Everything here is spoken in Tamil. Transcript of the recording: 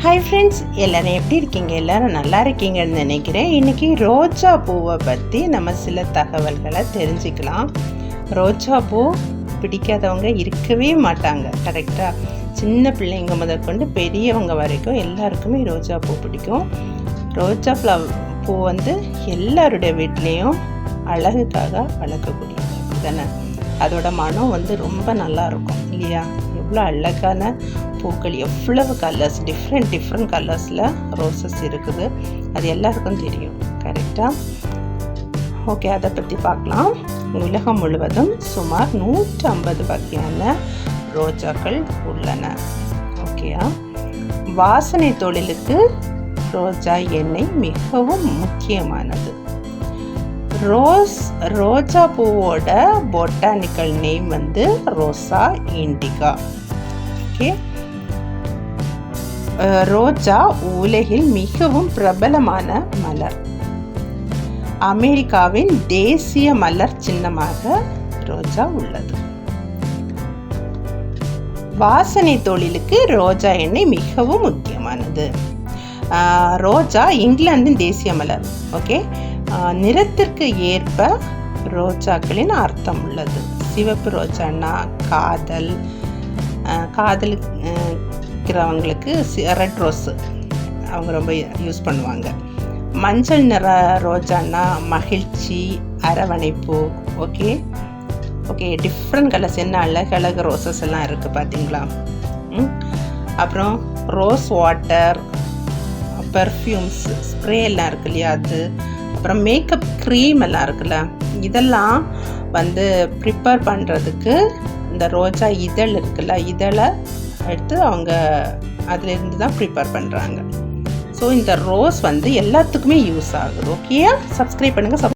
ஹாய் ஃப்ரெண்ட்ஸ், எல்லோரும் எப்படி இருக்கீங்க? எல்லோரும் நல்லா இருக்கீங்கன்னு நினைக்கிறேன். இன்றைக்கி ரோஜா பூவை பற்றி நம்ம சில தகவல்களை தெரிஞ்சுக்கலாம். ரோஜா பூ பிடிக்காதவங்க இருக்கவே மாட்டாங்க, கரெக்டாக. சின்ன பிள்ளைங்க முதற்கொண்டு பெரியவங்க வரைக்கும் எல்லாருக்குமே ரோஜா பூ பிடிக்கும். ரோஜா பூ எல்லாருடைய வீட்லேயும் அழகுக்காக வளர்க்கக்கூடியது தானே. அதோட மனம் ரொம்ப நல்லாயிருக்கும் இல்லையா? எவ்வளோ அழகான பூக்கள், எவ்வளவு கலர்ஸ், டிஃப்ரெண்ட் கலர்ஸில் ரோசஸ் இருக்குது. அது எல்லாருக்கும் தெரியும், கரெக்டாக. ஓகே, அதை பற்றி பார்க்கலாம். உலகம் முழுவதும் சுமார் 150 வகையான ரோஜாக்கள் உள்ளன. ஓகேயா? வாசனை தொழிலுக்கு ரோஜா எண்ணெய் மிகவும் முக்கியமானது. ரோஜா பூவோட பொட்டானிக்கல் நேம் ரோசா இண்டிகா. ஓகே, ரோஜா உலகில் மிகவும் பிரபலமான மலர். அமெரிக்காவின் தேசிய மலர் சின்னமாக ரோஜா உள்ளது. வாசனை தொழிலுக்கு ரோஜா எண்ணெய் மிகவும் முக்கியமானது. ரோஜா இங்கிலாந்தின் தேசிய மலர். ஓகே, நிறத்திற்கு ஏற்ப ரோஜாக்களின் அர்த்தம் உள்ளது. சிவப்பு ரோஜான்னா காதலிக்கிறவங்களுக்கு ரெட் ரோஸு அவங்க ரொம்ப யூஸ் பண்ணுவாங்க. மஞ்சள் நிற ரோஜான்னா மகிழ்ச்சி, அரவணைப்பு. ஓகே, டிஃப்ரெண்ட் கலர்ஸ், என்ன அழகழகு ரோசஸ் எல்லாம் இருக்குது பார்த்தீங்களா? அப்புறம் ரோஸ் வாட்டர், பெர்ஃப்யூம்ஸ், ஸ்ப்ரே எல்லாம் இருக்கு இல்லையா, அது. அப்புறம் மேக்கப் க்ரீம் எல்லாம் இருக்குல்ல, இதெல்லாம் ப்ரிப்பேர் பண்ணுறதுக்கு இந்த ரோஜா இதழ் இருக்குல்ல, இதழை எடுத்து அவங்க அதிலிருந்து தான் ப்ரிப்பேர் பண்ணுறாங்க. ஸோ இந்த ரோஸ் எல்லாத்துக்குமே யூஸ் ஆகுது. ஓகே, சப்ஸ்கிரைப் பண்ணுங்கள்.